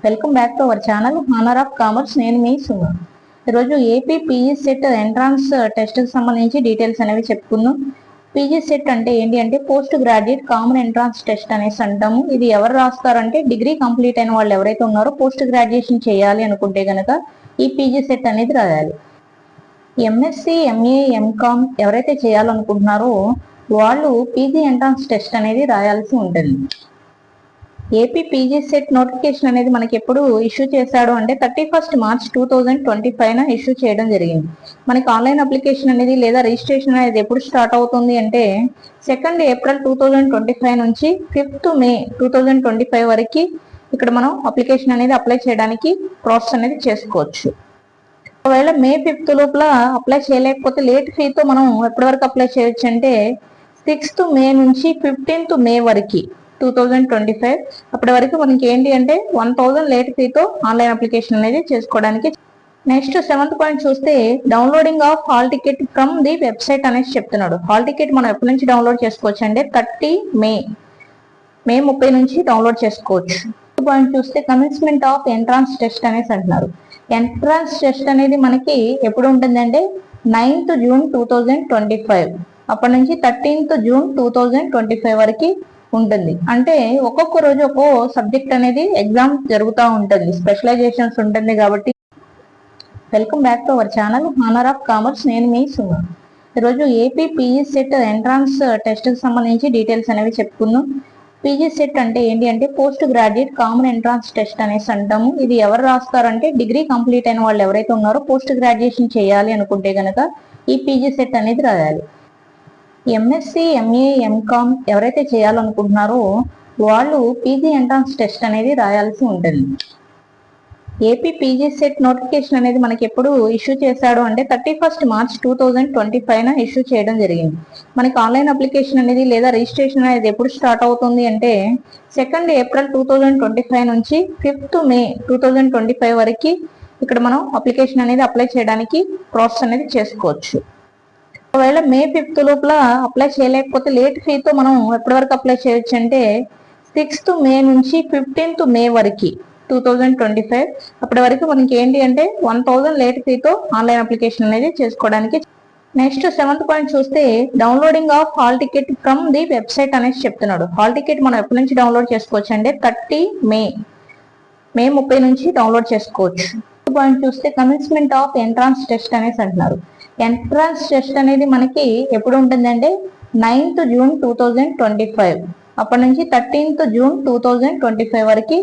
Welcome back to our channel honour of commerce. నేను మీ సుమ. ఈరోజు AP PG set entrance test కి సంబంధించి details అనేవి చెప్పుకుందాం. పీజీ సెట్ అంటే ఏంటి అంటే post graduate common entrance test అనేసి అంటాము. ఇది ఎవరు రాస్తారంటే డిగ్రీ కంప్లీట్ అయిన వాళ్ళు ఎవరైతే ఉన్నారో పోస్ట్ గ్రాడ్యుయేషన్ చేయాలి అనుకుంటే గనక ఈ పీజీ సెట్ అనేది రాయాలి. ఎంఎస్సి, ఎంఏ, ఎంకామ్ ఎవరైతే చేయాలనుకుంటున్నారో వాళ్ళు పీజీ ఎంట్రన్స్ టెస్ట్ అనేది రాయాల్సి ఉంటుంది. ఏపీ పీజీ సెట్ నోటిఫికేషన్ అనేది మనకి ఎప్పుడు ఇష్యూ చేశాడు అంటే 31 మార్చ్ 2025 ఇష్యూ చేయడం జరిగింది. మనకి ఆన్లైన్ అప్లికేషన్ అనేది లేదా రిజిస్ట్రేషన్ అనేది ఎప్పుడు స్టార్ట్ అవుతుంది అంటే 2 ఏప్రిల్ 2025 నుంచి 5 మే 2025 వరకు ఇక్కడ మనం అప్లికేషన్ అనేది అప్లై చేయడానికి ప్రాసెస్ అనేది చేసుకోవచ్చు. ఒకవేళ మే 5 లోపల అప్లై చేయలేకపోతే లేట్ ఫీతో మనం ఎప్పటి వరకు అప్లై చేయొచ్చు అంటే 6 మే నుంచి 15 మే వరకు 2025 అప్పటి వరకు మనకి ఏంటి అంటే 1000 లేట్ ఫీతో ఆన్లైన్ అప్లికేషన్ అనేది చేసుకోవడానికి. నెక్స్ట్ 7th పాయింట్ చూస్తే downloading of hall ticket from the website అనేసి చెప్తున్నాడు. హాల్ టికెట్ మనం ఎప్పటి నుంచి డౌన్లోడ్ చేసుకోవచ్చు అంటే 30 మే 30 నుంచి డౌన్లోడ్ చేసుకోవచ్చు. పాయింట్ చూస్తే కమెన్స్మెంట్ ఆఫ్ ఎంట్రన్స్ టెస్ట్ అనేసి అంటున్నారు. ఎంట్రన్స్ టెస్ట్ అనేది మనకి ఎప్పుడు ఉంటుందంటే 9th జూన్ 2025 అప్పటి నుంచి 13th జూన్ 2025 వరకు ఉంటుంది. అంటే ఒక్కొక్క రోజు ఒక్కో సబ్జెక్ట్ అనేది ఎగ్జామ్ జరుగుతూ ఉంటుంది, స్పెషలైజేషన్స్ ఉంటుంది కాబట్టి. Welcome back to our channel honour of commerce. నేను మీ సుమ. ఈరోజు AP PG set entrance test కి సంబంధించి డీటెయిల్స్ అనేవి చెప్పుకుందాం. పీజీ సెట్ అంటే ఏంటి అంటే post graduate common entrance test అనేసి అంటాము. ఇది ఎవరు రాస్తారంటే డిగ్రీ కంప్లీట్ అయిన వాళ్ళు ఎవరైతే ఉన్నారో పోస్ట్ గ్రాడ్యుయేషన్ చేయాలి అనుకుంటే గనక ఈ పీజీ సెట్ అనేది రాయాలి. ఎంఎస్సి, ఎంఏ, ఎంకామ్ ఎవరైతే చేయాలనుకుంటున్నారో వాళ్ళు పీజీ ఎంట్రన్స్ టెస్ట్ అనేది రాయాల్సి ఉంటుంది. ఏపీ పీజీ సెట్ నోటిఫికేషన్ అనేది మనకి ఎప్పుడు ఇష్యూ చేశాడు అంటే 31 మార్చ్ 2025 ఇష్యూ చేయడం జరిగింది. మనకి ఆన్లైన్ అప్లికేషన్ అనేది లేదా రిజిస్ట్రేషన్ అనేది ఎప్పుడు స్టార్ట్ అవుతుంది అంటే 2 ఏప్రిల్ 2025 నుంచి 5 మే 2025 వరకు ఇక్కడ మనం అప్లికేషన్ అనేది అప్లై చేయడానికి ప్రాసెస్ అనేది చేసుకోవచ్చు. ఒకవేళ మే 5 లోపల అప్లై చేయలేకపోతే లేట్ ఫీతో మనం ఎప్పటి వరకు అప్లై చేయొచ్చు అంటే 6 మే నుంచి 15 మే వరకు 2025 అప్పటి వరకు మనకి ఏంటి అంటే 1000 లేట్ ఫీతో ఆన్లైన్ అప్లికేషన్ అనేది చేసుకోవడానికి. నెక్స్ట్ 7th పాయింట్ చూస్తే downloading of hall ticket from the website అనేసి చెప్తున్నాడు. హాల్ టికెట్ మనం ఎప్పటి నుంచి డౌన్లోడ్ చేసుకోవచ్చు అంటే 30 మే 30 నుంచి డౌన్లోడ్ చేసుకోవచ్చు. పాయింట్ చూస్తే కమెన్స్మెంట్ ఆఫ్ ఎంట్రన్స్ టెస్ట్ అనేసి అంటున్నారు. ఎంట్రన్స్ టెస్ట్ అనేది మనకి ఎప్పుడు ఉంటుందంటే 9th జూన్ 2025 అప్పటి నుంచి 13th జూన్ 2025 వరకు